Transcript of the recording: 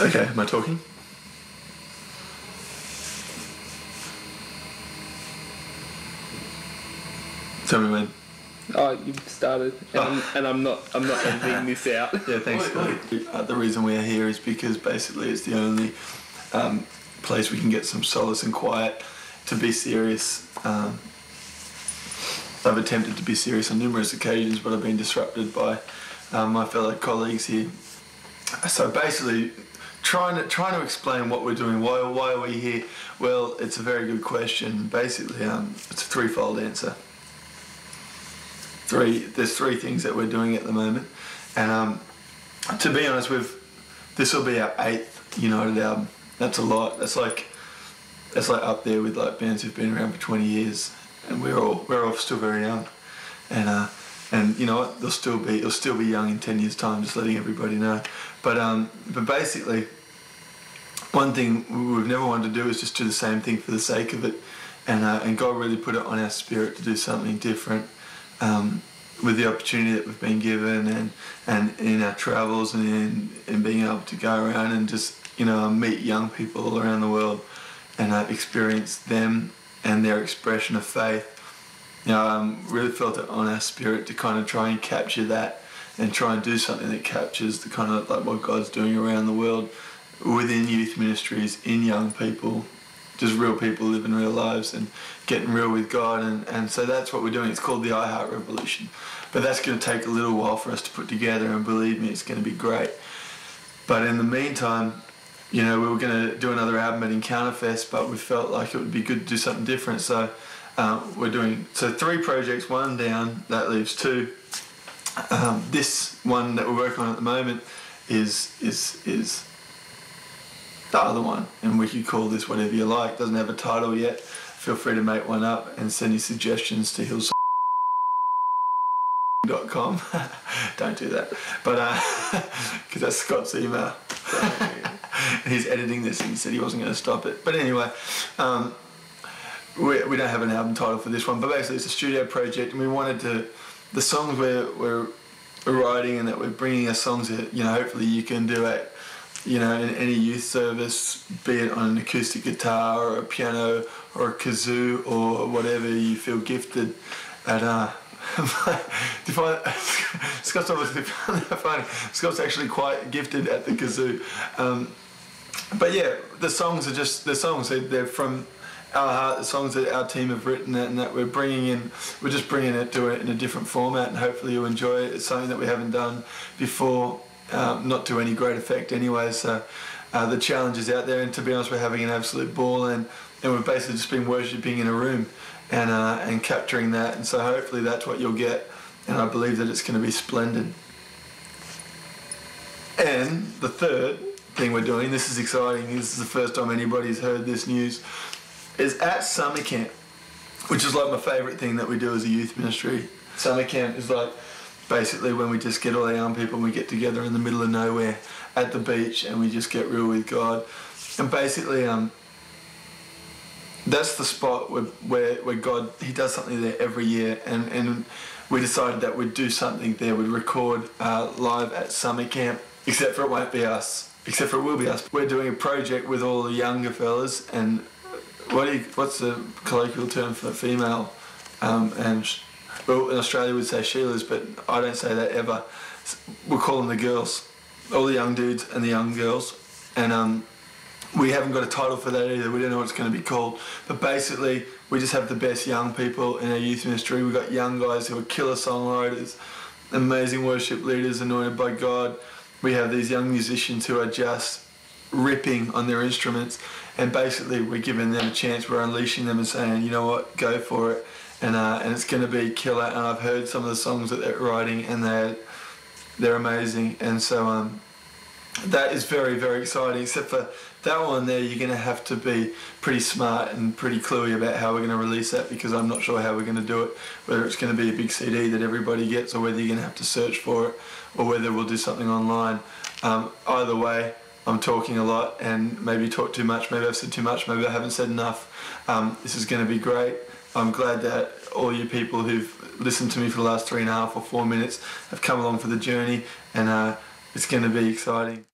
Okay, am I talking? Tell me when. Oh, you've started, and I'm not editing this out. Yeah, thanks. The reason we're here is because basically it's the only place we can get some solace and quiet to be serious. I've attempted to be serious on numerous occasions, but I've been disrupted by my fellow colleagues here. So basically, trying to explain what we're doing. Why are we here? Well, it's a very good question. Basically, it's a threefold answer. There's three things that we're doing at the moment, and to be honest, this will be our 8th United album. That's a lot. That's like up there with like bands who've been around for 20 years, and we're all still very young, and you know what? It'll still be young in 10 years' time. Just letting everybody know. But basically, one thing we've never wanted to do is just do the same thing for the sake of it, and God really put it on our spirit to do something different. With the opportunity that we've been given, and in our travels, and in being able to go around and just meet young people all around the world and experience them and their expression of faith. Really felt it on our spirit to kind of try and capture that and try and do something that captures the kind of like what God's doing around the world within youth ministries, in young people, just real people living real lives and getting real with God, and so that's what we're doing. It's called the I Heart Revolution, but that's going to take a little while for us to put together, and believe me, it's going to be great. But in the meantime, we were going to do another album at Encounterfest, but we felt like it would be good to do something different, so we're doing 3 projects, 1 down, that leaves 2. This one that we're working on at the moment is the other one, and we could call this whatever you like. Doesn't have a title yet. Feel free to make one up and send your suggestions to Hillsong.com. Don't do that, but because that's Scott's email. He's editing this and he said he wasn't going to stop it. But anyway, we don't have an album title for this one, but basically it's a studio project, and we wanted to, the songs we're writing and that we're bringing are songs that hopefully you can do at in any youth service, be it on an acoustic guitar or a piano or a kazoo or whatever you feel gifted at. Scott's obviously funny. Scott's actually quite gifted at the kazoo. But yeah, the songs are just the songs. They're from our heart. The songs that our team have written and that we're bringing in. We're just bringing it to it in a different format, and hopefully you'll enjoy it. It's something that we haven't done before. Not to any great effect anyway, so the challenge is out there, and to be honest, we're having an absolute ball, and we've basically just been worshipping in a room and capturing that, and so hopefully that's what you'll get, and I believe that it's going to be splendid. And the third thing we're doing, this is exciting, this is the first time anybody's heard this news, is at summer camp, which is like my favourite thing that we do as a youth ministry. Summer camp is like basically when we just get all the young people and we get together in the middle of nowhere at the beach and we just get real with God. And basically that's the spot where God, he does something there every year, and we decided that we'd do something there. We'd record live at summer camp, except for it won't be us, except for it will be us. We're doing a project with all the younger fellas, and what's the colloquial term for female? Well, in Australia we'd say Sheilas, but I don't say that ever. We'll call them the girls, all the young dudes and the young girls, and we haven't got a title for that either. We don't know what it's going to be called, but basically we just have the best young people in our youth ministry. We've got young guys who are killer songwriters, amazing worship leaders anointed by God. We have these young musicians who are just ripping on their instruments, and basically we're giving them a chance. We're unleashing them and saying, you know what, go for it. And it's going to be killer, and I've heard some of the songs that they're writing, and they're amazing, and so that is very, very exciting. Except for that one there, you're going to have to be pretty smart and pretty cluey about how we're going to release that, because I'm not sure how we're going to do it, whether it's going to be a big CD that everybody gets, or whether you're going to have to search for it, or whether we'll do something online. Either way, I'm talking a lot and maybe talk too much, maybe I've said too much, maybe I haven't said enough. This is going to be great. I'm glad that all you people who've listened to me for the last 3.5 or 4 minutes have come along for the journey, and it's going to be exciting.